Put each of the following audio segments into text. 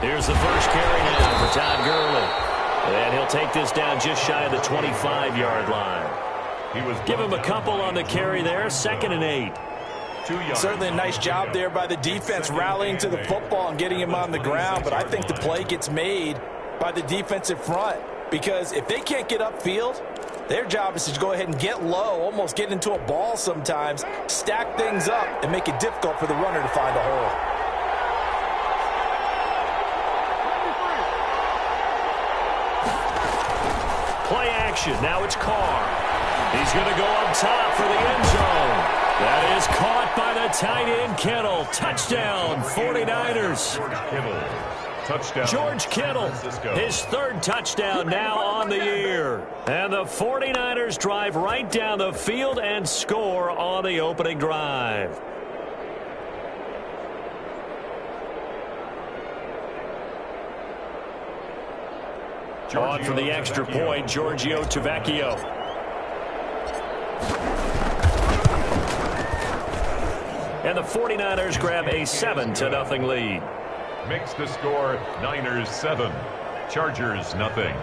Here's the first carry now for Todd Gurley. And he'll take this down just shy of the 25-yard line. Give him a couple on the carry there. 2nd and 8. Certainly a nice job there by the defense rallying to the football and getting him on the ground. But I think the play gets made by the defensive front. Because if they can't get upfield, their job is to go ahead and get low, almost get into a ball sometimes, stack things up, and make it difficult for the runner to find a hole. Play action. Now it's Carr. He's going to go up top for the end zone. That is caught by the tight end, Kittle. Touchdown, 49ers. Touchdown. George Kittle, his 3rd touchdown now on the year. And the 49ers drive right down the field and score on the opening drive. On for the extra point, Giorgio Tavecchio. And the 49ers grab a 7-0 lead. Makes the score Niners 7, Chargers nothing.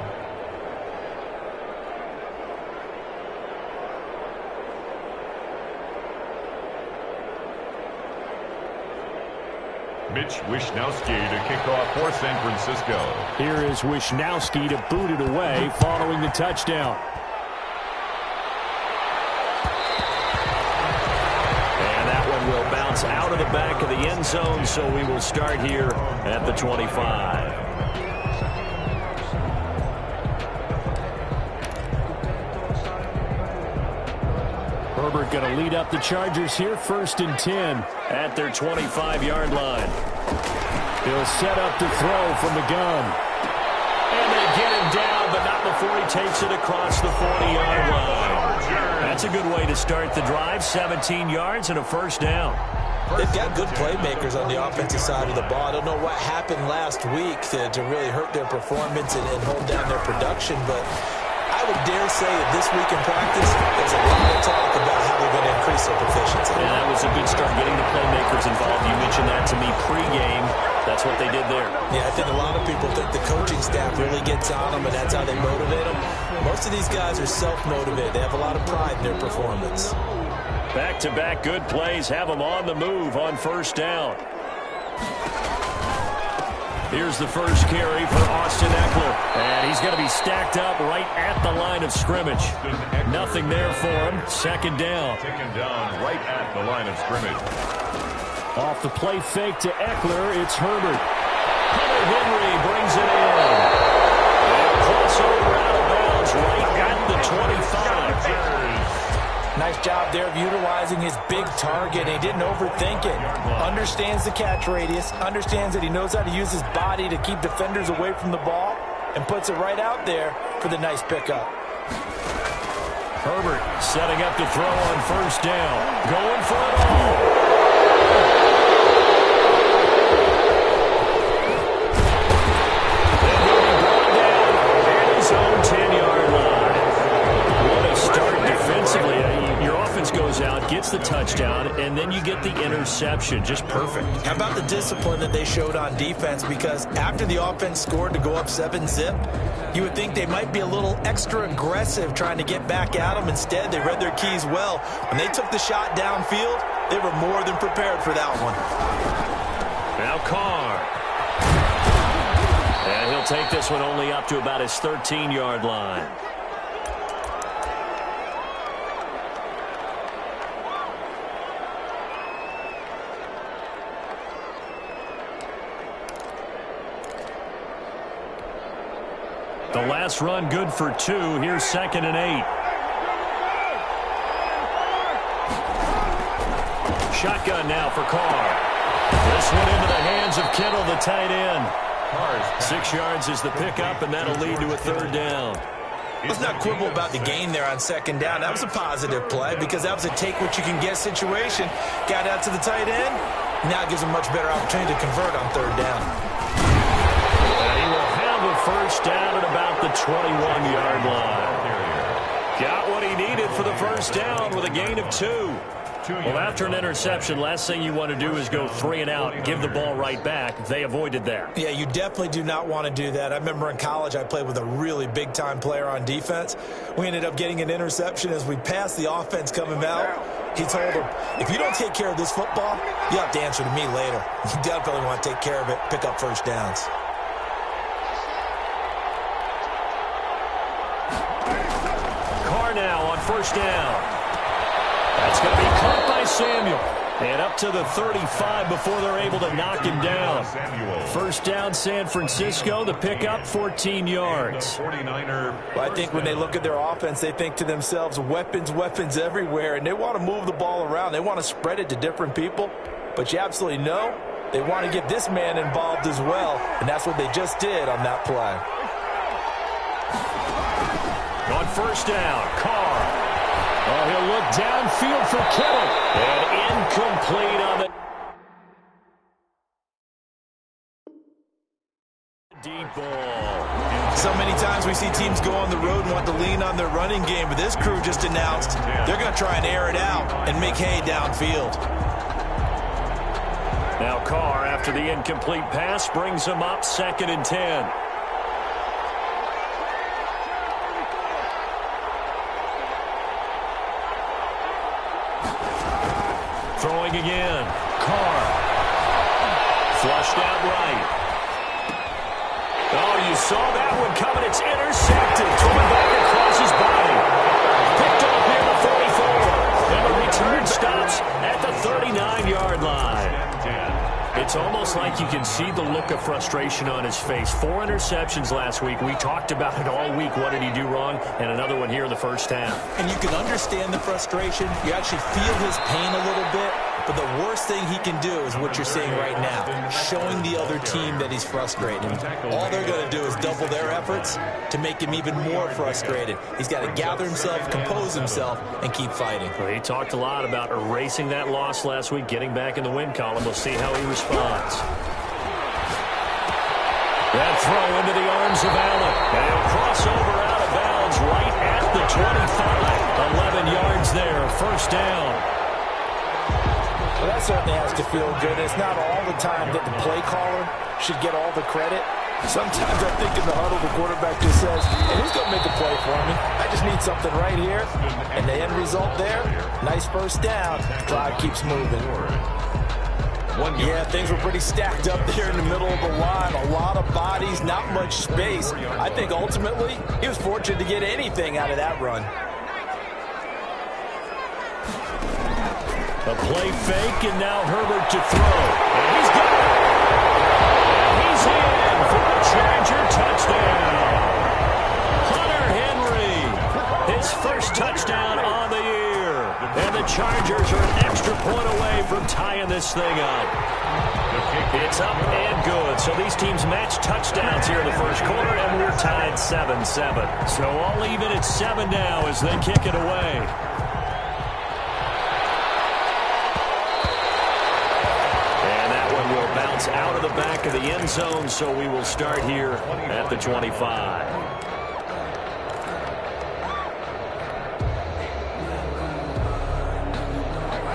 Mitch Wishnowsky to kick off for San Francisco. Here is Wishnowsky to boot it away following the touchdown. And that one will bounce out of the back of the end zone, so we will start here at the 25. Herbert going to lead up the Chargers here, 1st and 10 at their 25-yard line. He'll set up to throw from the gun. And they get him down, but not before he takes it across the 40-yard line. That's a good way to start the drive, 17 yards and a 1st down. They've got good playmakers on the offensive side of the ball. I don't know what happened last week to really hurt their performance and hold down their production, but I would dare say that this week in practice, there's a lot of talk about how they're going to increase their proficiency. And that was a good start, getting the playmakers involved. You mentioned that to me pregame. That's what they did there. Yeah, I think a lot of people think the coaching staff really gets on them, and that's how they motivate them. Most of these guys are self-motivated. They have a lot of pride in their performance. Back-to-back good plays have them on the move on 1st down. Here's the first carry for Austin Eckler. And he's going to be stacked up right at the line of scrimmage. Nothing there for him. 2nd down. Taken down right at the line of scrimmage. Off the play fake to Eckler, it's Herbert. Hunter Henry brings it in. And crossover out of bounds right at the 25. Nice job there of utilizing his big target. He didn't overthink it. Understands the catch radius. Understands that he knows how to use his body to keep defenders away from the ball. And puts it right out there for the nice pickup. Herbert setting up to throw on 1st down. Going for it all. And he'll be brought down at his own 10-yard line. What a start defensively. Your offense goes out, gets the touchdown, and then you get the interception. Just perfect. How about the discipline that they showed on defense? Because after the offense scored to go up 7-zip, you would think they might be a little extra aggressive trying to get back at them. Instead, they read their keys well. When they took the shot downfield, they were more than prepared for that one. Now Carr. And he'll take this one only up to about his 13-yard line. The last run good for 2. Here's 2nd and 8. Shotgun now for Carr. This one into the hands of Kittle, the tight end. 6 yards is the pickup, and that'll lead to a 3rd down. Let's not quibble about the gain there on 2nd down. That was a positive play because that was a take-what-you-can-get situation. Got out to the tight end. Now it gives him a much better opportunity to convert on 3rd down. He will have a 1st down at about the 21-yard line. Got what he needed for the 1st down with a gain of 2. Well, after an interception, last thing you want to do is go 3 and out, give the ball right back. They avoided that. Yeah, you definitely do not want to do that. I remember in college I played with a really big-time player on defense. We ended up getting an interception as we passed the offense coming out. He told him, if you don't take care of this football, you have to answer to me later. You definitely want to take care of it, pick up first downs. Carr now on first down. That's going to be caught by Samuel. And up to the 35 before they're able to knock him down. First down, San Francisco. The pickup, 14 yards. Well, I think when they look at their offense, they think to themselves, weapons, weapons everywhere. And they want to move the ball around. They want to spread it to different people. But you absolutely know they want to get this man involved as well. And that's what they just did on that play. On first down, Carr. Oh, he'll look downfield for Kittle. And incomplete on the deep ball. So many times we see teams go on the road and want to lean on their running game, but this crew just announced they're going to try and air it out and make hay downfield. Now Carr, after the incomplete pass, brings him up 2nd and 10. Throwing again. Carr. Flushed out right. Oh, you saw that one coming. It's intercepted. Thrown back across his body. Picked up near the 44. And the return stops at the 39-yard line. It's almost like you can see the look of frustration on his face. 4 interceptions last week. We talked about it all week. What did he do wrong? And another one here in the first half. And you can understand the frustration. You actually feel his pain a little bit. But the worst thing he can do is what you're seeing right now, showing the other team that he's frustrated. All they're going to do is double their efforts to make him even more frustrated. He's got to gather himself, compose himself, and keep fighting. Well, he talked a lot about erasing that loss last week, getting back in the win column. We'll see how he responds. That throw into the arms of Allen. And he'll cross over out of bounds right at the 25. 11 yards there, first down. Well, that certainly has to feel good. It's not all the time that the play caller should get all the credit. Sometimes I think in the huddle, the quarterback just says, hey, who's going to make a play for me? I just need something right here. And the end result there, nice first down. Drive keeps moving. Yeah, things were pretty stacked up there in the middle of the line. A lot of bodies, not much space. I think ultimately he was fortunate to get anything out of that run. A play fake, and now Herbert to throw. And he's got it. He's in for a Charger touchdown. Hunter Henry, his first touchdown on the year. And the Chargers are an extra point away from tying this thing up. It's up and good. So these teams match touchdowns here in the first quarter, and we're tied 7-7. So all even at 7 now as they kick it away. Bounce out of the back of the end zone, so we will start here at the 25.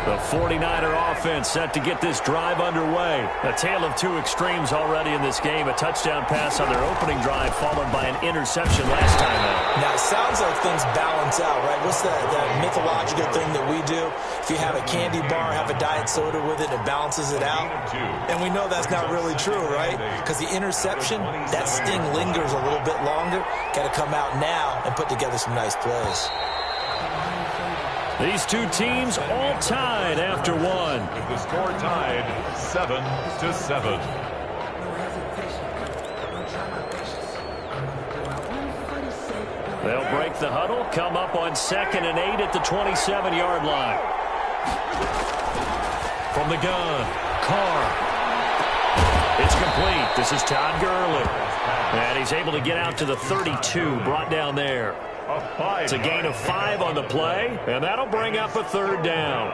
The 49er offense set to get this drive underway. A tale of two extremes already in this game. A touchdown pass on their opening drive followed by an interception last time out. Now, it sounds like things balance out, right? What's that mythological thing that we do? If you have a candy bar, have a diet soda with it, it balances it out. And we know that's not really true, right? Because the interception, that sting lingers a little bit longer. Got to come out now and put together some nice plays. These two teams all tied after one. The score tied 7-7. They'll break the huddle, come up on 2nd and 8 at the 27-yard line. From the gun, Carr. It's complete. This is Todd Gurley. And he's able to get out to the 32, brought down there. It's a gain of 5 on the play, and that'll bring up a 3rd down.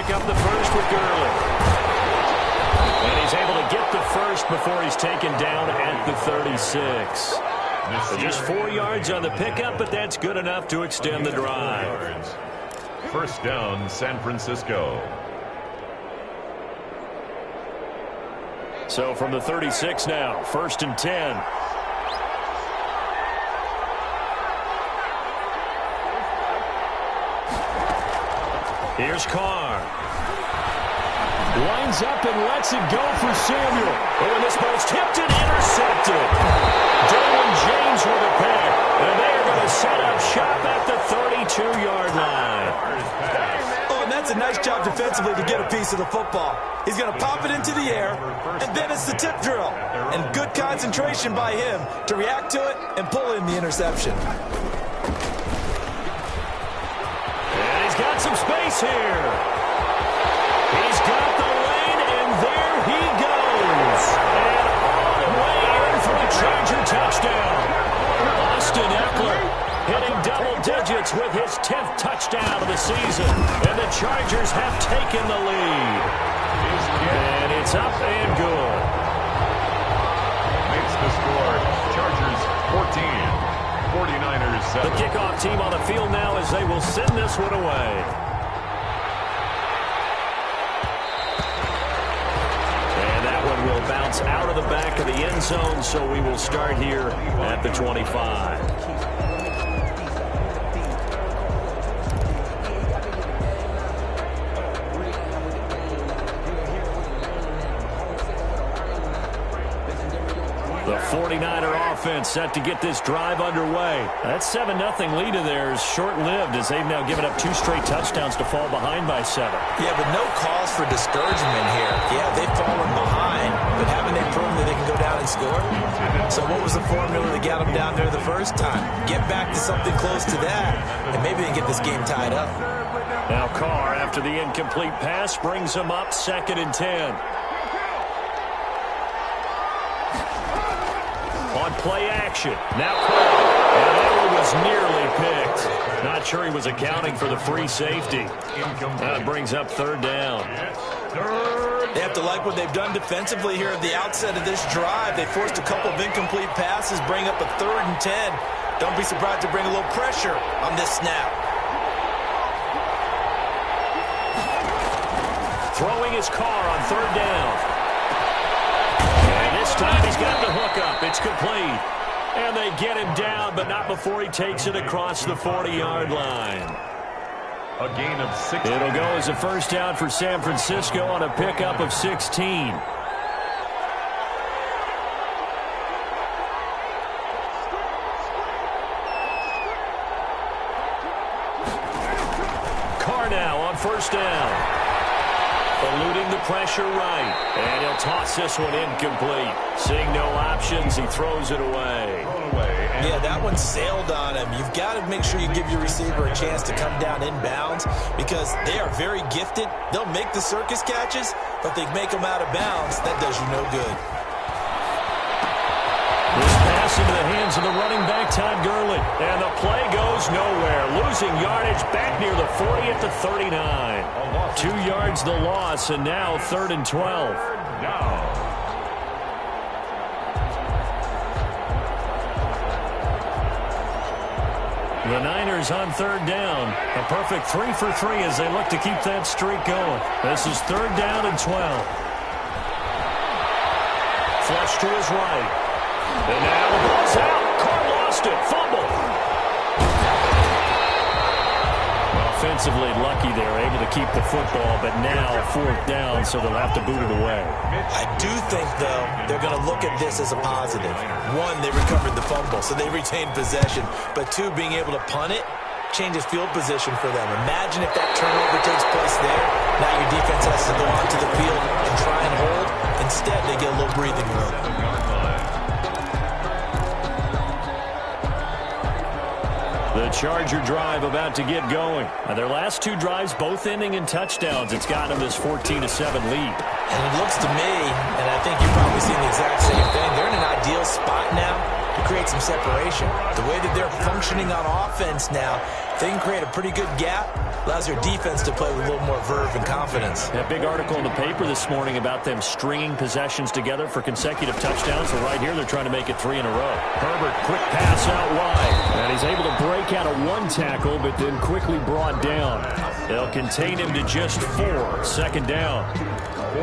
pick up the first with Gurley. And he's able to get the first before he's taken down at the 36. So just 4 yards on the pickup, but that's good enough to extend the drive. First down, San Francisco. So from the 36 now, 1st and 10. Here's Carr. Lines up and lets it go for Samuel. Oh, and this ball's tipped and intercepted. Derwin James with a pick. And they are going to set up shop at the 32-yard line. Oh, and that's a nice job defensively to get a piece of the football. He's going to pop it into the air, and then it's the tip drill. And good concentration by him to react to it and pull in the interception. And he's got some space here. He's got the lane, and there he goes. And all the way in for a Charger touchdown. Austin Eckler hitting double digits with his 10th touchdown of the season. And the Chargers have taken the lead. And it's up and good. Makes the score. Chargers 14. 49ers 7. The kickoff team on the field now as they will send this one away. And that one will bounce out of the back of the end zone, so we will start here at the 25. The 49er offense set to get this drive underway. That 7-0 lead of theirs short-lived as they've now given up 2 straight touchdowns to fall behind by 7. Yeah, but no cause for discouragement here. Yeah, they've fallen behind, but haven't they proven that they can go down and score? So what was the formula that got them down there the first time? Get back to something close to that, and maybe they can get this game tied up. Now Carr, after the incomplete pass, brings them up 2nd and 10. On play action. Now Carr. And that one was nearly picked. Not sure he was accounting for the free safety. That brings up 3rd down. They have to like what they've done defensively here at the outset of this drive. They forced a couple of incomplete passes, bring up a 3rd and 10. Don't be surprised to bring a little pressure on this snap. Throwing his Carr on 3rd down. This time he's got the hook up. It's complete. And they get him down, but not before he takes it across the 40-yard line. A gain of 6. It'll go as a first down for San Francisco on a pickup of 16. Carr now on 1st down. Eluding the pressure right. And he'll toss this one incomplete. Seeing no options, he throws it away. Yeah, that one sailed on him. You've got to make sure you give your receiver a chance to come down inbounds because they are very gifted. They'll make the circus catches, but they make them out of bounds. That does you no good. This pass into the hands of the running back, Todd Gurley. And the play goes nowhere. Losing yardage back near the 40 at the 39. 2 yards the loss, and now 3rd and 12. The Niners on 3rd down. A perfect 3 for 3 as they look to keep that streak going. This is 3rd down and 12. Flush to his right. And now the ball's out. Carr lost it. Fumble. Offensively lucky they're able to keep the football, but now 4th down, so they'll have to boot it away. I do think, though, they're going to look at this as a positive. 1, they recovered the fumble, so they retained possession. But 2, being able to punt it changes field position for them. Imagine if that turnover takes place there. Now your defense has to go onto the field and try and hold. Instead, they get a little breathing room. The Charger drive about to get going. Their last 2 drives, both ending in touchdowns. It's gotten them this 14-7 lead. And it looks to me, and I think you've probably seen the exact same thing, they're in an ideal spot now to create some separation. The way that they're functioning on offense now, They can create a pretty good gap. Allows their defense to play with a little more verve and confidence. A big article in the paper this morning about them stringing possessions together for consecutive touchdowns. So right here, they're trying to make it 3 in a row. Herbert, quick pass out wide. And he's able to break out of one tackle, but then quickly brought down. They'll contain him to just 4. Second down.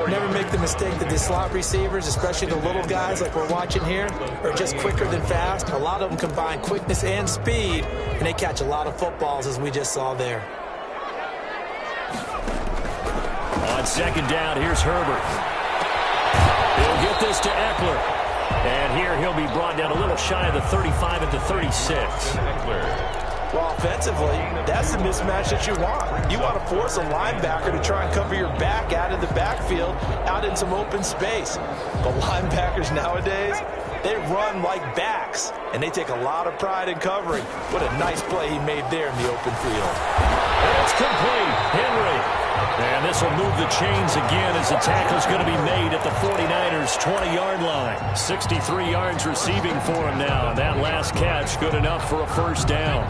Never make the mistake that the slot receivers, especially the little guys like we're watching here, are just quicker than fast. A lot of them combine quickness and speed, and they catch a lot of footballs, as we just saw there. On second down, here's Herbert. He'll get this to Eckler. And here he'll be brought down a little shy of the 35 at the 36. Well, offensively, that's the mismatch that you want. You want to force a linebacker to try and cover your back out of the backfield, out in some open space. But linebackers nowadays, they run like backs, and they take a lot of pride in covering. What a nice play he made there in the open field. And it's complete. Henry. And this will move the chains again as the tackle's going to be made at the 49ers' 20-yard line. 63 yards receiving for him now. And that last catch good enough for a first down.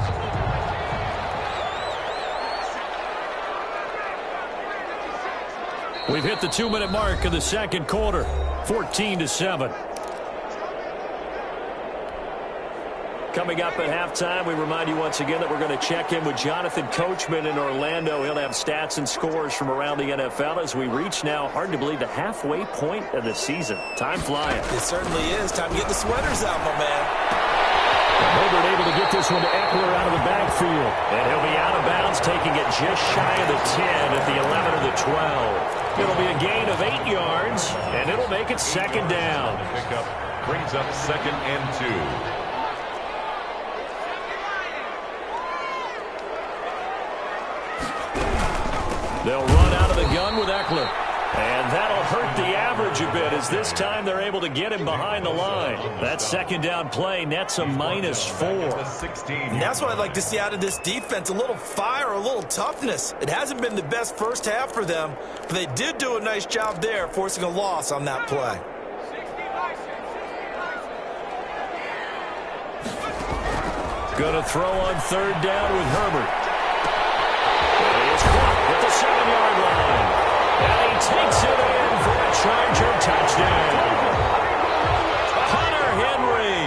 We've hit the 2-minute mark of the second quarter. 14-7. Coming up at halftime, we remind you once again that we're going to check in with Jonathan Coachman in Orlando. He'll have stats and scores from around the NFL as we reach now, hard to believe, the halfway point of the season. Time flying. It certainly is. Time to get the sweaters out, my man. Herbert able to get this one to Eckler out of the backfield. And he'll be out of bounds, taking it just shy of the 10 at the 11 or the 12. It'll be a gain of 8 yards, and it'll make it second down. Pickup brings up 2nd and 2. They'll run out of the gun with Eckler. And that'll hurt the average a bit as this time they're able to get him behind the line. That second down play nets a -4. And that's what I'd like to see out of this defense. A little fire, a little toughness. It hasn't been the best first half for them, but they did do a nice job there, forcing a loss on that play. Going to throw on third down with Herbert. He is caught at the 7-yard line. And he takes it in for a Charger touchdown. Hunter Henry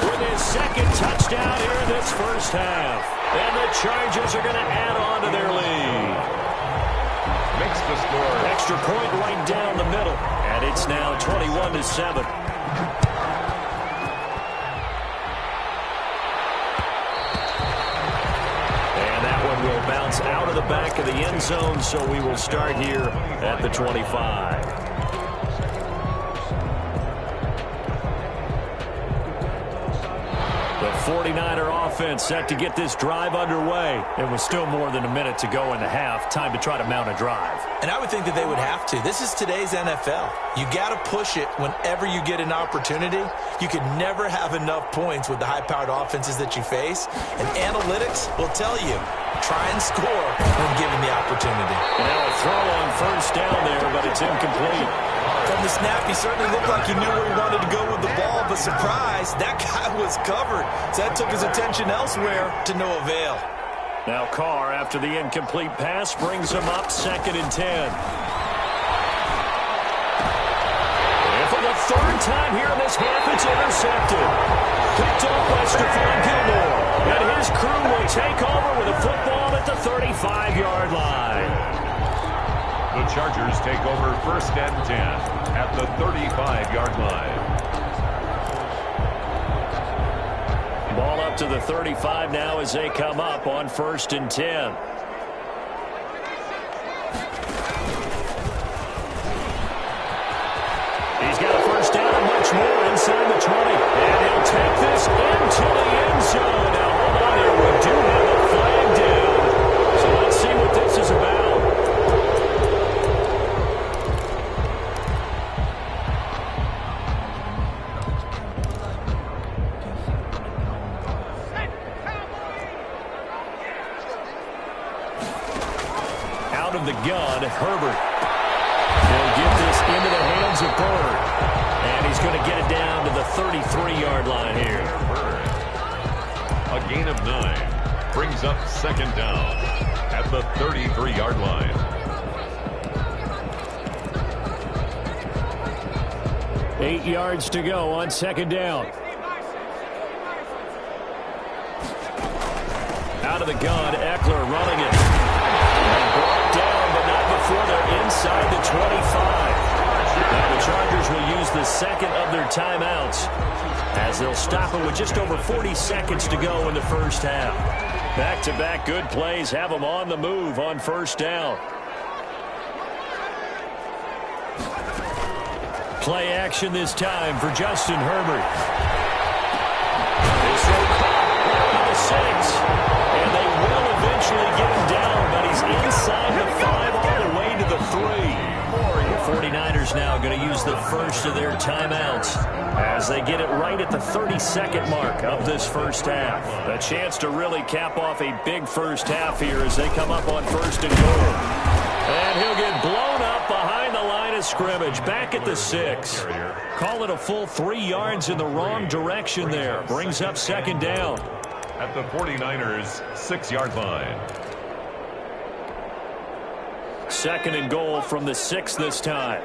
with his second touchdown here in this first half. And the Chargers are going to add on to their lead. Makes the score. Extra point right down the middle. And it's now 21-7. Will bounce out of the back of the end zone, so we will start here at the 25. The 49er offense set to get this drive underway. It was still more than a minute to go in the half. Time to try to mount a drive. And I would think that they would have to. This is today's NFL. You got to push it whenever you get an opportunity. You can never have enough points with the high-powered offenses that you face. And analytics will tell you, try and score when given the opportunity. And now a throw on first down there, but it's incomplete. From the snap, he certainly looked like he knew where he wanted to go with the ball, but surprise, that guy was covered. So that took his attention elsewhere to no avail. Now Carr, after the incomplete pass, brings him up 2nd and 10. And for the third time here in this half, it's intercepted. Picked up by Stephon Gilmore. And his crew will take over with a football at the 35-yard line. The Chargers take over 1st and 10 at the 35-yard line. Ball up to the 35 now as they come up on 1st and 10. He's got a first down and much more inside the 20. And he'll take this into the end zone. Now, hold on here. We do have a flag down. So let's see what this is about. Out of the gun, Herbert. He'll get this into the hands of Bird. And he's going to get it down to the 33-yard line here. A gain of 9. brings up second down at the 33-yard line. 8 yards to go on second down. Out of the gun, Eckler running it. Brought down, but not before they're inside the 25. Now the Chargers will use the second of their timeouts as they'll stop it with just over 40 seconds to go in the first half. Back-to-back good plays have them on the move on first down. Play action this time for Justin Herbert. They say caught the 6, and they will eventually get him down, but he's inside the 5 all the way to the 3. The 49ers now going to use the first of their timeouts as they get it right at the 32nd mark of this first half. A chance to really cap off a big first half here as they come up on first and goal. And he'll get blown up behind the line of scrimmage, back at the 6. Call it a full 3 yards in the wrong direction there. Brings up second down. At the 49ers' 6-yard line. Second and goal from the 6 this time.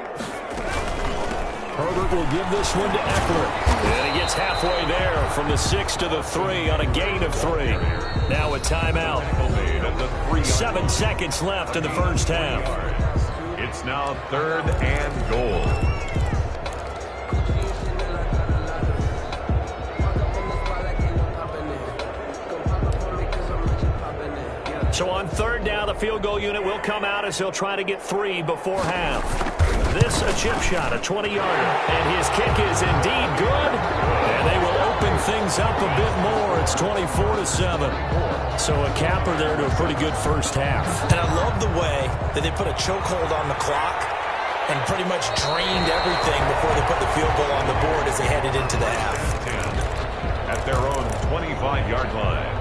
Herbert will give this one to Eckler. And he gets halfway there from the 6 to the 3 on a gain of 3. Now a timeout. 7 seconds left in the first half. It's now 3rd and goal. So on third down, the field goal unit will come out as he'll try to get 3 before half. This a chip shot, a 20-yarder, and his kick is indeed good. And they will open things up a bit more. It's 24-7. So a capper there to a pretty good first half. And I love the way that they put a chokehold on the clock and pretty much drained everything before they put the field goal on the board as they headed into the half. 10 at their own 25-yard line.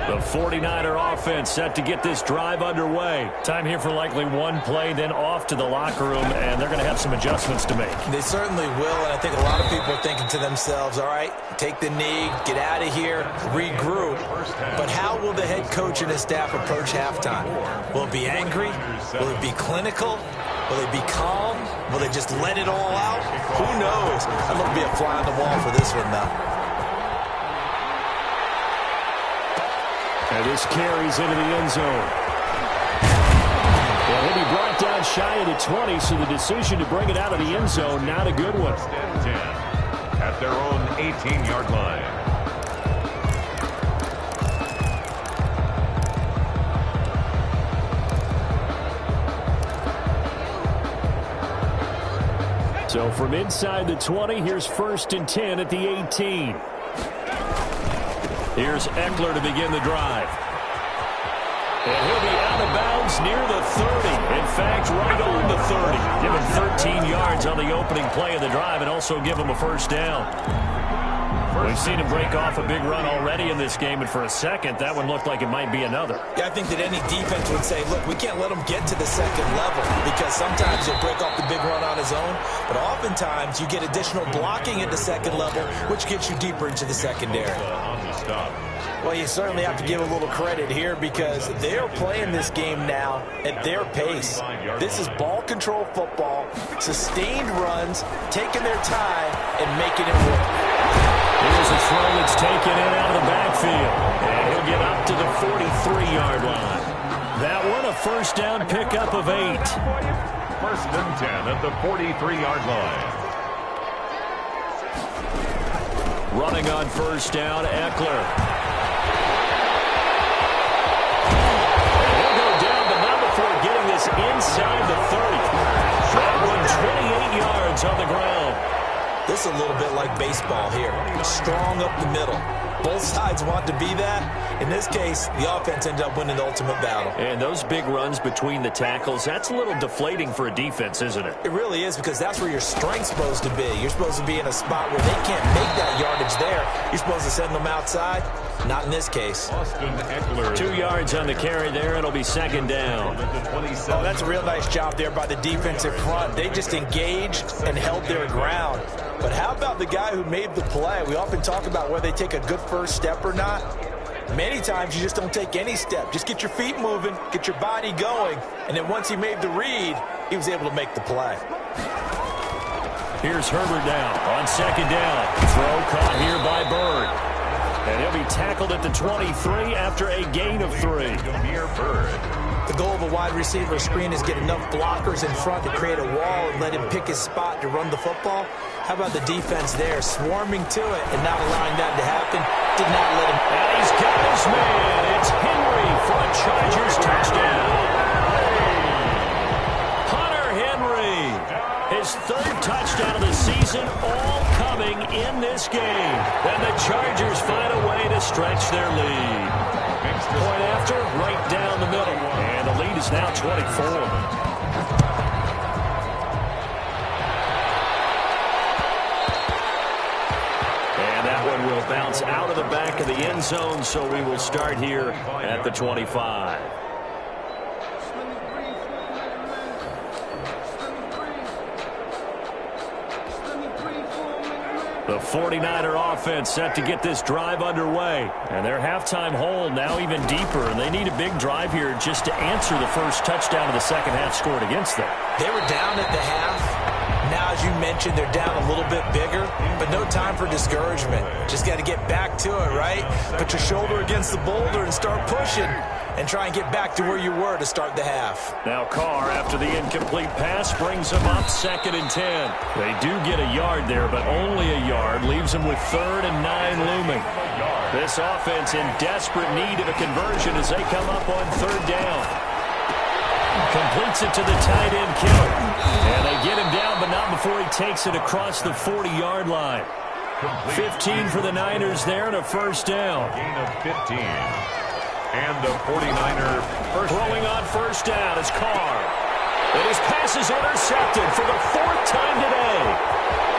The 49er offense set to get this drive underway. Time here for likely one play, then off to the locker room, and they're going to have some adjustments to make. They certainly will, and I think a lot of people are thinking to themselves, all right, take the knee, get out of here, regroup. But how will the head coach and his staff approach halftime? Will it be angry? Will it be clinical? Will they be calm? Will they just let it all out? Who knows? I'd love to be a fly on the wall for this one, though. And this carries into the end zone. Well, he'll be brought down shy of the 20, so the decision to bring it out of the end zone, not a good one. 10 at their own 18-yard line. So from inside the 20, here's 1st and 10 at the 18. Here's Eckler to begin the drive. And he'll be out of bounds near the 30. In fact, right on the 30. Give him 13 yards on the opening play of the drive and also give him a first down. We've seen him break off a big run already in this game, and for a second, that one looked like it might be another. Yeah, I think that any defense would say, look, we can't let him get to the second level because sometimes he'll break off the big run on his own, but oftentimes you get additional blocking at the second level, which gets you deeper into the secondary. Well, you certainly have to give a little credit here because they're playing this game now at their pace. This is ball control football, sustained runs, taking their time, and making it work. Here's a throw that's taken in out of the backfield. And he'll get up to the 43-yard line. That one a first down pickup of 8. 1st and 10 at the 43-yard line. Running on first down, Eckler. And he'll go down, but not before getting this inside the 30. That one 28 yards on the ground. This almost a little bit like baseball here. Strong up the middle. Both sides want to be that. In this case, the offense ended up winning the ultimate battle. And those big runs between the tackles, that's a little deflating for a defense, isn't it? It really is, because that's where your strength's supposed to be. You're supposed to be in a spot where they can't make that yardage there. You're supposed to send them outside. Not in this case. 2 yards on the carry there. It'll be second down. Oh, that's a real nice job there by the defensive front. They just engaged and held their ground. But how about the guy who made the play? We often talk about whether they take a good first step or not. Many times you just don't take any step. Just get your feet moving, get your body going, and then once he made the read, he was able to make the play. Here's Herbert down on second down. Throw caught here by Bird. And he'll be tackled at the 23 after a gain of 3. The goal of a wide receiver screen is get enough blockers in front to create a wall and let him pick his spot to run the football. How about the defense there, swarming to it and not allowing that to happen? Did not let him. And he's got his man. It's Henry for a Chargers touchdown. Hunter Henry, his 3rd touchdown of the season, all coming in this game. And the Chargers find a way to stretch their lead. Point after, right down the middle. And the lead is now 24. And that one will bounce out of the back of the end zone, so we will start here at the 25. The 49er offense set to get this drive underway. And their halftime hole now even deeper. And they need a big drive here just to answer the first touchdown of the second half scored against them. They were down at the half. Now, as you mentioned, they're down a little bit bigger, but no time for discouragement. Just got to get back to it, right? Put your shoulder against the boulder and start pushing and try and get back to where you were to start the half. Now Carr, after the incomplete pass, brings them up 2nd and 10. They do get a yard there, but only a yard. Leaves them with 3rd and 9 looming. This offense in desperate need of a conversion as they come up on 3rd down. Completes it to the tight end, Kittle. And they get him down, but not before he takes it across the 40-yard line. 15 for the Niners there and a first down. Gain of 15. And the 49er first. Throwing on first down is Carr. And his pass is intercepted for the 4th time today.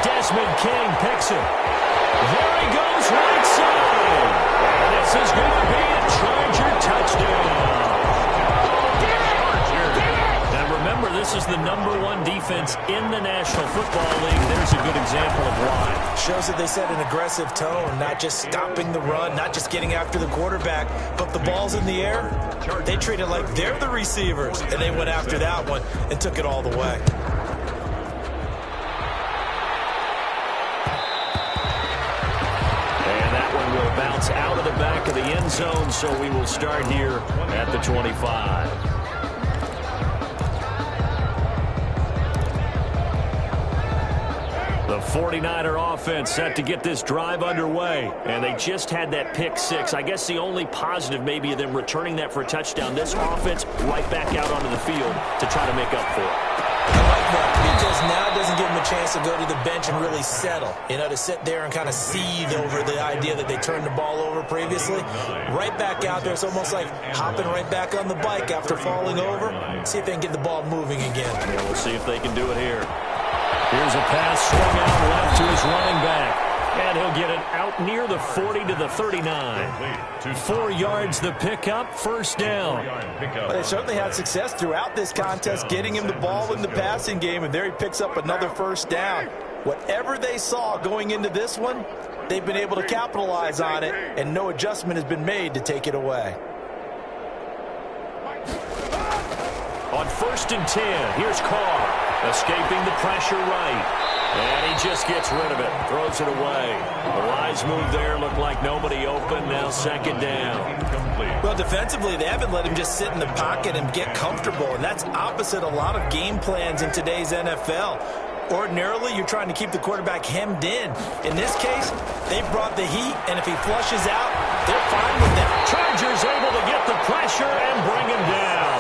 Desmond King picks it. There he goes right side. And this is going to be a Charger touchdown. Remember, this is the #1 defense in the National Football League. There's a good example of why. Shows that they set an aggressive tone, not just stopping the run, not just getting after the quarterback, but the ball's in the air. They treat it like they're the receivers, and they went after that one and took it all the way. And that one will bounce out of the back of the end zone, so we will start here at the 25. The 49er offense set to get this drive underway. And they just had that pick 6. I guess the only positive maybe of them returning that for a touchdown. This offense right back out onto the field to try to make up for it. I like that because now it doesn't give them a chance to go to the bench and really settle. You know, to sit there and kind of seethe over the idea that they turned the ball over previously. Right back out there. It's almost like hopping right back on the bike after falling over. See if they can get the ball moving again. Yeah, we'll see if they can do it here. Here's a pass swung out left to his running back. And he'll get it out near the 40 to the 39. 4 yards the pickup, first down. Well, they certainly had success throughout this contest getting him the ball in the passing game, and there he picks up another first down. Whatever they saw going into this one, they've been able to capitalize on it, and no adjustment has been made to take it away. On 1st and 10, here's Carr. Escaping the pressure right. And he just gets rid of it. Throws it away. The wise move there. Looked like nobody open. Now 2nd down. Well, defensively, they haven't let him just sit in the pocket and get comfortable. And that's opposite a lot of game plans in today's NFL. Ordinarily, you're trying to keep the quarterback hemmed in. In this case, they brought the heat. And if he flushes out, they're fine with that. Chargers able to get the pressure and bring him down.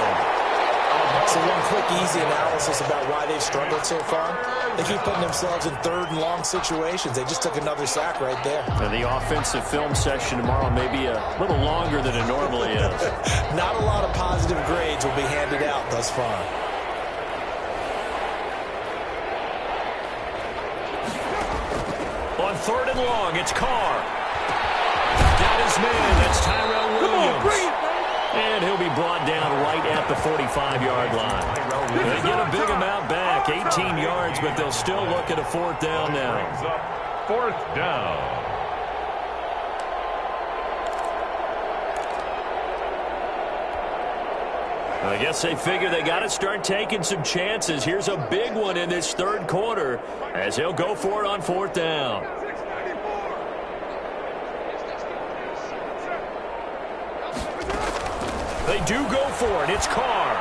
So one quick, easy analysis about why they've struggled so far. They keep putting themselves in third and long situations. They just took another sack right there. And the offensive film session tomorrow may be a little longer than it normally is. Not a lot of positive grades will be handed out thus far. On third and long, it's Carr. Got his man. That's Tyrell Williams. And he'll be brought down right at the 45-yard line. They get a big amount back, 18 yards, but they'll still look at a fourth down now. Fourth down. I guess they figure they got to start taking some chances. Here's a big one in this third quarter as they'll go for it on fourth down. They do go for it. It's Carr.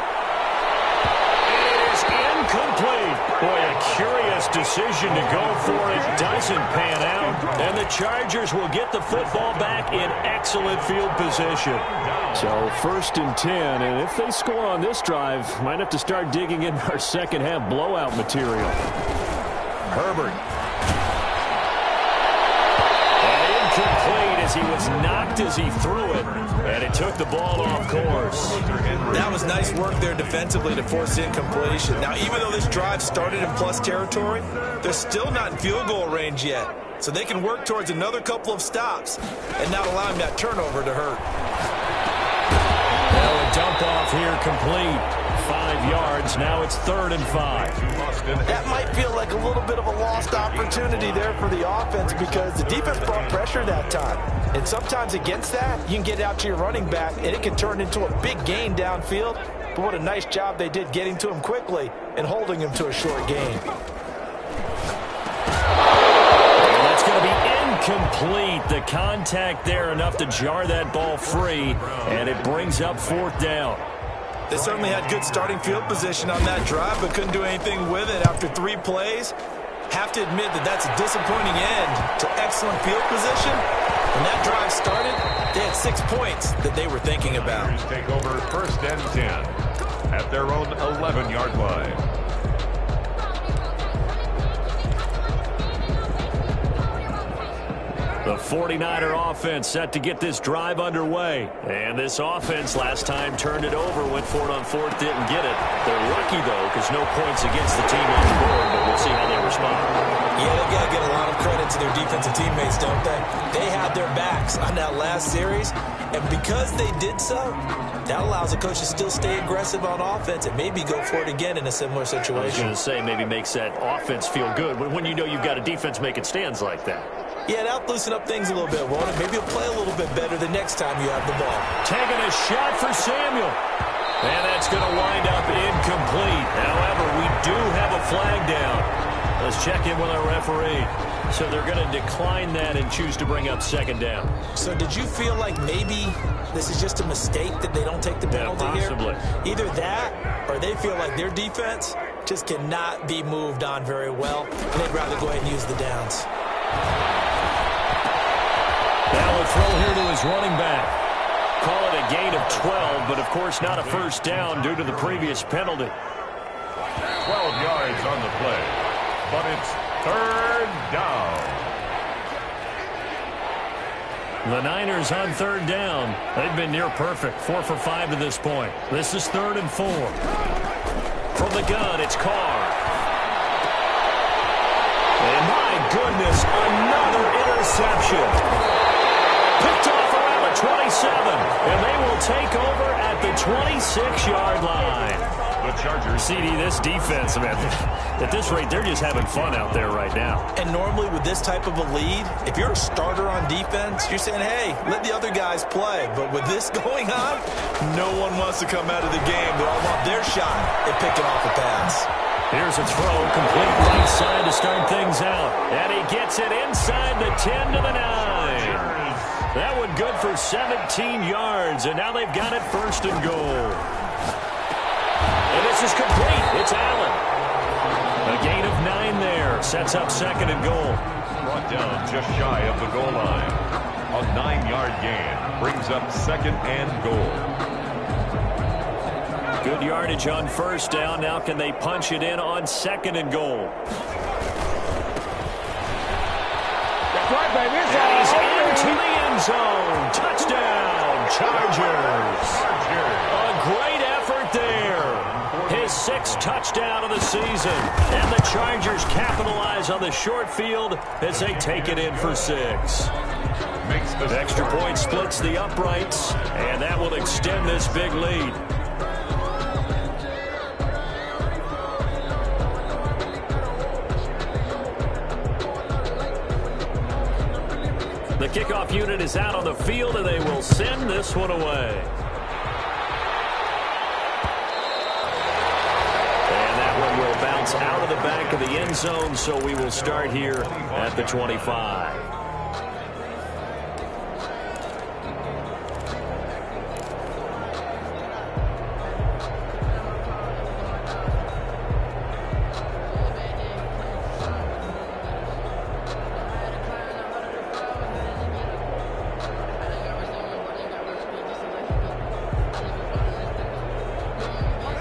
And it is incomplete. Boy, a curious decision to go for it. Doesn't pan out. And the Chargers will get the football back in excellent field position. So first and 10. And if they score on this drive, might have to start digging in our second half blowout material. Herbert. Incomplete as he was knocked as he threw it, and it took the ball off course. That was nice work there defensively to force incompletion. Now, even though this drive started in plus territory, they're still not in field goal range yet. So they can work towards another couple of stops and not allowing that turnover to hurt. Well, a dump off here complete. 5 yards. Now it's 3rd and 5. That might feel like a little bit of a lost opportunity there for the offense because the defense brought pressure that time. And sometimes against that, you can get out to your running back, and it can turn into a big gain downfield. But what a nice job they did getting to him quickly and holding him to a short gain. And that's going to be incomplete. The contact there enough to jar that ball free, and it brings up 4th down. They certainly had good starting field position on that drive, but couldn't do anything with it after 3 plays. Have to admit that that's a disappointing end to excellent field position. When that drive started, they had 6 points that they were thinking about. Take over 1st and 10 at their own 11-yard line. The 49er offense set to get this drive underway. And this offense last time turned it over, went for it on 4th, didn't get it. They're lucky, though, because no points against the team on the board, but we'll see how they respond. Yeah, they've got to get a lot of credit to their defensive teammates, don't they? They had their backs on that last series, and because they did so, that allows the coach to still stay aggressive on offense and maybe go for it again in a similar situation. I was going to say, maybe makes that offense feel good when you know you've got a defense making stands like that. Yeah, that'll loosen up things a little bit, won't it? Maybe you'll play a little bit better the next time you have the ball. Taking a shot for Samuel. And that's going to wind up incomplete. However, we do have a flag down. Let's check in with our referee. So they're going to decline that and choose to bring up 2nd down. So did you feel like maybe this is just a mistake that they don't take the penalty possibly here? Either that or they feel like their defense just cannot be moved on very well, and they'd rather go ahead and use the downs. Now a throw here to his running back. Call it a gain of 12, but of course not a 1st down due to the previous penalty. 12 yards on the play, but it's 3rd down. The Niners on 3rd down. They've been near perfect, 4 for 5 to this point. This is 3rd and 4. From the gun, it's Carr. And my goodness, another interception. Picked off around the 27, and they will take over at the 26-yard line. The Chargers. CD, this defense, man, at this rate, they're just having fun out there right now. And normally with this type of a lead, if you're a starter on defense, you're saying, hey, let the other guys play. But with this going on, no one wants to come out of the game. They all want their shot at picking off a pass. Here's a throw, complete right side to start things out. And he gets it inside the 10 to the 9. That one good for 17 yards, and now they've got it 1st and goal. And this is complete. It's Allen. A gain of 9 there. Sets up 2nd and goal. Brought down just shy of the goal line. A 9-yard gain brings up 2nd and goal. Good yardage on first down. Now can they punch it in on 2nd and goal? That's right, baby. And he's into the end zone. Touchdown, Chargers. A great effort there. His 6th touchdown of the season. And the Chargers capitalize on the short field as they take it in for 6. The extra point splits the uprights, and that will extend this big lead. The kickoff unit is out on the field, and they will send this one away. And that one will bounce out of the back of the end zone, so we will start here at the 25.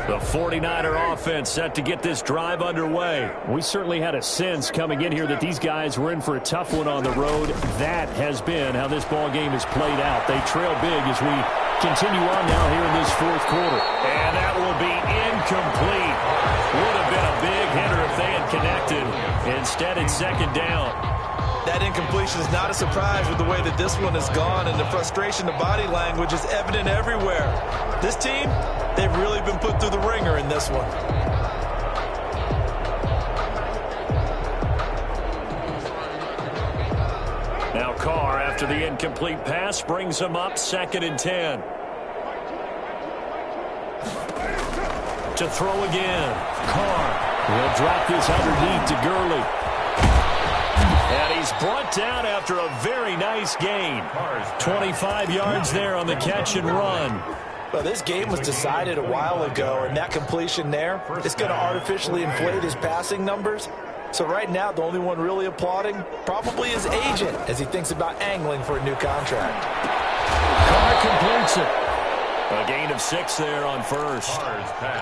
The 49er offense set to get this drive underway. We certainly had a sense coming in here that these guys were in for a tough one on the road. That has been how this ball game has played out. They trail big as we continue on now here in this 4th quarter. And that will be incomplete. Would have been a big hitter if they had connected. Instead, it's 2nd down. That incompletion is not a surprise with the way that this one has gone, and the frustration, the body language is evident everywhere. This team, they've really been put through the ringer in this one. Now Carr, after the incomplete pass, brings him up 2nd and 10. To throw again. Carr will drop this underneath to Gurley. And he's brought down after a very nice gain. 25 yards there on the catch and run. Well, this game was decided a while ago, and that completion there is going to artificially inflate his passing numbers. So right now, the only one really applauding probably his agent as he thinks about angling for a new contract. Carr completes it. A gain of 6 there on first.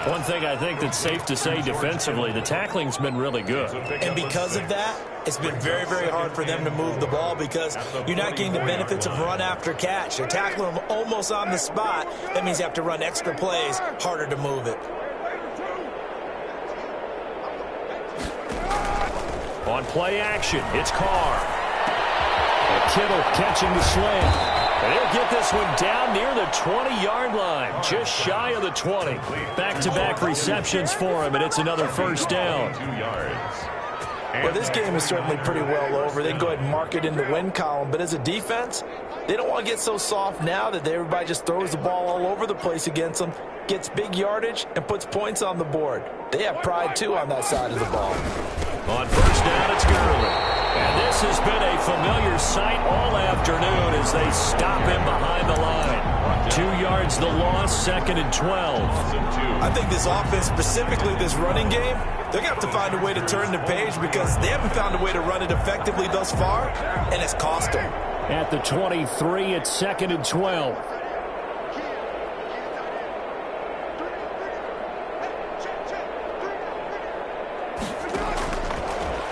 One thing I think that's safe to say defensively, the tackling's been really good. And because of that, it's been very, very hard for them to move the ball because you're not getting the benefits of run after catch. You're tackling them almost on the spot. That means you have to run extra plays, harder to move it. On play action, it's Carr. And Kittle catching the slant. And he'll get this one down near the 20-yard line, just shy of the 20. Back-to-back receptions for him, and it's another first down. Well, this game is certainly pretty well over. They can go ahead and mark it in the win column. But as a defense, they don't want to get so soft now that everybody just throws the ball all over the place against them, gets big yardage, and puts points on the board. They have pride, too, on that side of the ball. On first down, it's Gurley. And this has been a familiar sight all afternoon as they stop him behind the line. 2 yards the loss, 2nd and 12. I think this offense, specifically this running game, they're going to have to find a way to turn the page because they haven't found a way to run it effectively thus far, and it's cost them. At the 23, it's 2nd and 12.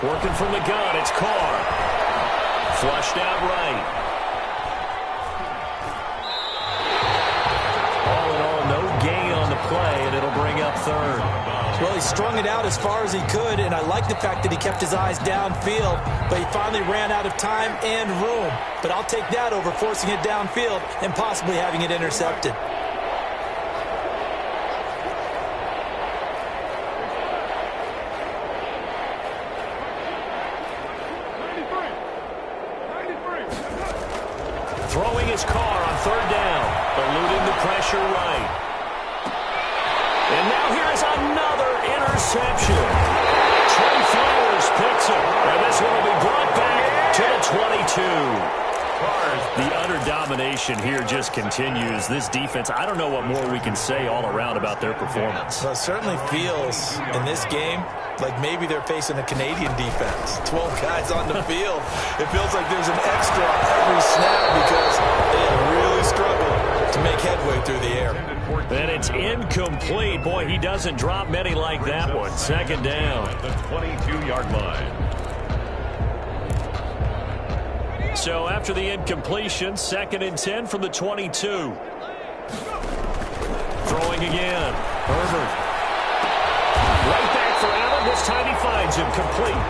Working from the gun, it's Carr. Flushed out right. All in all, no gain on the play, and it'll bring up 3rd. Well, he strung it out as far as he could, and I like the fact that he kept his eyes downfield, but he finally ran out of time and room. But I'll take that over forcing it downfield and possibly having it intercepted. Throwing his Carr on 3rd down, eluding the pressure right. And now here is another interception. Trey Flowers picks it, and this one will be brought back to the 22. The utter domination here just continues. This defense, I don't know what more we can say all around about their performance. Well, it certainly feels in this game like maybe they're facing a Canadian defense. 12 guys on the field. It feels like there's an extra on every snap because they have really struggled to to make headway through the air. And it's incomplete. Boy, he doesn't drop many like that one. Second down. At the 22-yard line. So after the incompletion, 2nd and 10 from the 22. Throwing again. Herbert. Right back for Allen. This time he finds him complete.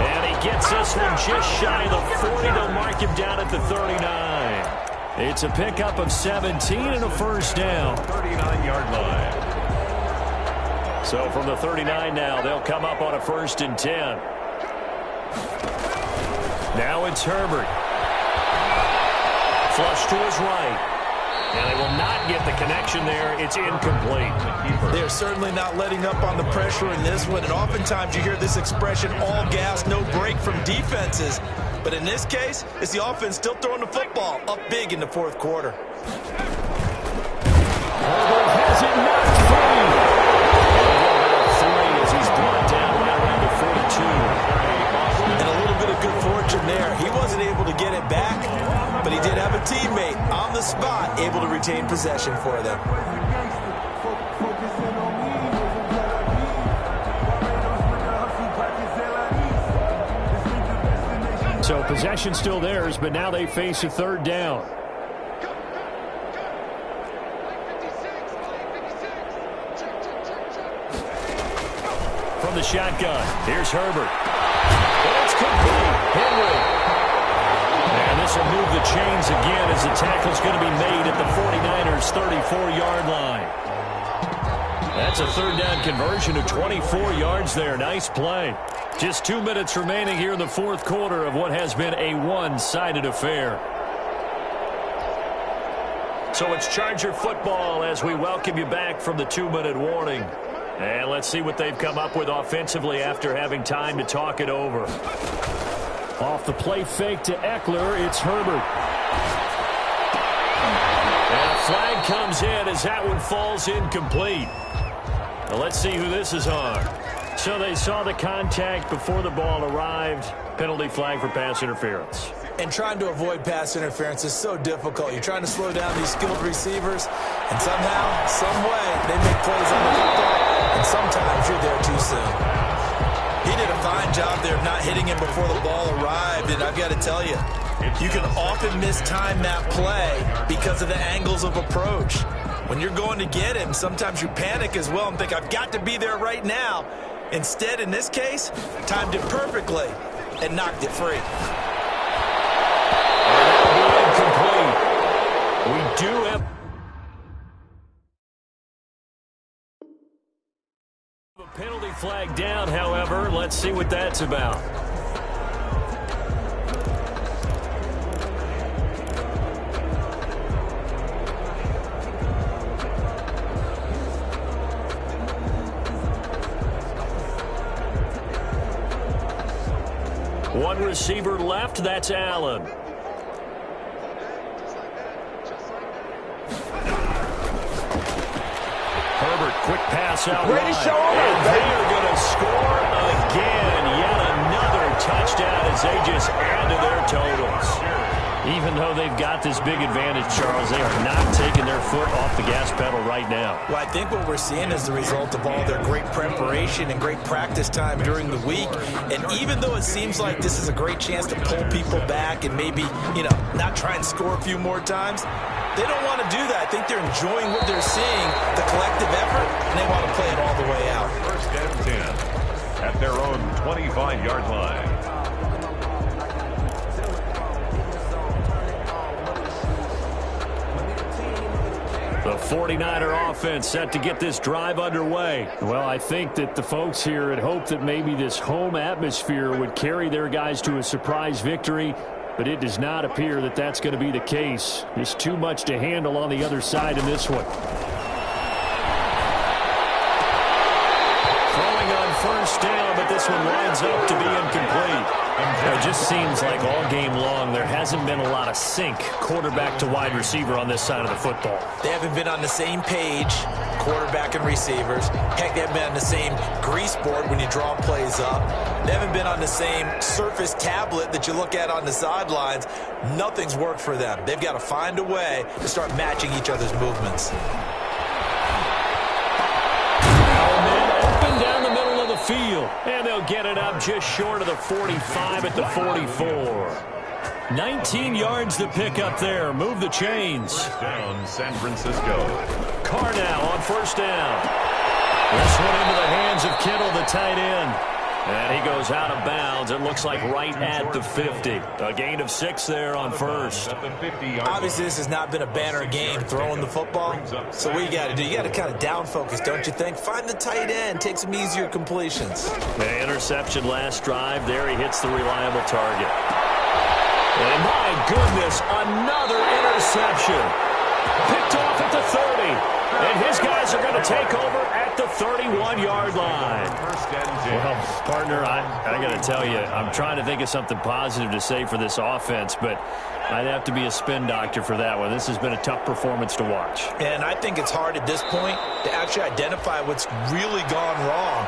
And he gets this one just shy of the 40. They'll mark him down at the 39. It's a pickup of 17 and a first down. 39-yard line. So from the 39 now, they'll come up on a 1st and 10. Now it's Herbert. Flush to his right. And they will not get the connection there. It's incomplete. They're certainly not letting up on the pressure in this one. And oftentimes you hear this expression, all gas, no break from defenses. But in this case, it's the offense still throwing the football up big in the 4th quarter. Herbert has it knocked free. Three as he's brought down right around the 42. And a little bit of good fortune there. He wasn't able to get it back, but he did have a teammate on the spot able to retain possession for them. So possession still theirs, but now they face a 3rd down. From the shotgun, here's Herbert. And it's complete. Henry. And this will move the chains again as the tackle's going to be made at the 49ers' 34-yard line. That's a 3rd down conversion of 24 yards there. Nice play. Just 2 minutes remaining here in the 4th quarter of what has been a one-sided affair. So it's Charger football as we welcome you back from the 2-minute warning. And let's see what they've come up with offensively after having time to talk it over. Off the play fake to Eckler, it's Herbert. And a flag comes in as that one falls incomplete. Now let's see who this is on. So they saw the contact before the ball arrived. Penalty flag for pass interference. And trying to avoid pass interference is so difficult. You're trying to slow down these skilled receivers, and somehow, some way, they make plays on the football, and sometimes you're there too soon. He did a fine job there of not hitting him before the ball arrived, and I've got to tell you, you can often mistime that play because of the angles of approach. When you're going to get him, sometimes you panic as well and think, I've got to be there right now. Instead, in this case, timed it perfectly and knocked it free. Incomplete. We do have a penalty flag down, however. Let's see what that's about. One receiver left, that's Allen. Herbert, quick pass out wide. And they are going to score again. Yet another touchdown as they just add to their totals. Even though they've got this big advantage, Charles, they are not taking their foot off the gas pedal right now. Well, I think what we're seeing is the result of all their great preparation and great practice time during the week. And even though it seems like this is a great chance to pull people back and maybe, not try and score a few more times, they don't want to do that. I think they're enjoying what they're seeing, the collective effort, and they want to play it all the way out. 1st and 10 at their own 25-yard line. The 49er offense set to get this drive underway. Well, I think that the folks here had hoped that maybe this home atmosphere would carry their guys to a surprise victory, but it does not appear that that's going to be the case. There's too much to handle on the other side in this one. Throwing on 1st down, but this one winds up to be incomplete. It just seems like all game long there hasn't been a lot of sync quarterback to wide receiver on this side of the football. They haven't been on the same page quarterback and receivers. Heck, they haven't been on the same grease board when you draw plays up. They haven't been on the same Surface tablet that you look at on the sidelines. Nothing's worked for them. They've got to find a way to start matching each other's movements. Open down the middle of the field, and they'll get it up just short of the 45 at the 44. 19 yards to pick up there. Move the chains. First down, San Francisco. Carr now on first down. This one into the hands of Kittle, the tight end. And he goes out of bounds. It looks like right at the 50. A gain of 6 there on first. Obviously, this has not been a banner game throwing the football. So what you got to do, you got to kind of down focus, don't you think? Find the tight end. Take some easier completions. The interception last drive. There he hits the reliable target. And my goodness, another interception. Picked off at the 30. And his guys are going to take over at the 31-yard line. Well, partner, I got to tell you, I'm trying to think of something positive to say for this offense, but I'd have to be a spin doctor for that one. This has been a tough performance to watch. And I think it's hard at this point to actually identify what's really gone wrong.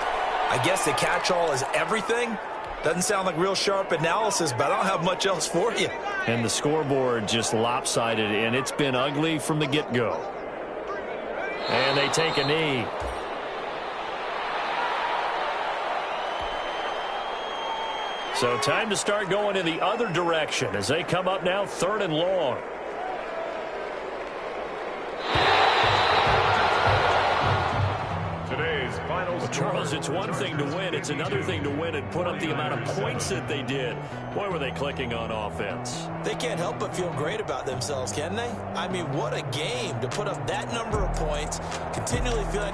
I guess the catch-all is everything. Doesn't sound like real sharp analysis, but I don't have much else for you. And the scoreboard just lopsided, and it's been ugly from the get-go. And they take a knee. So time to start going in the other direction as they come up now 3rd and long. Today's final Well, Charles, it's one thing to win. It's another thing to win and put up the amount of points that they did. Boy, were they clicking on offense. They can't help but feel great about themselves, can they? I mean, what a game to put up that number of points, continually feeling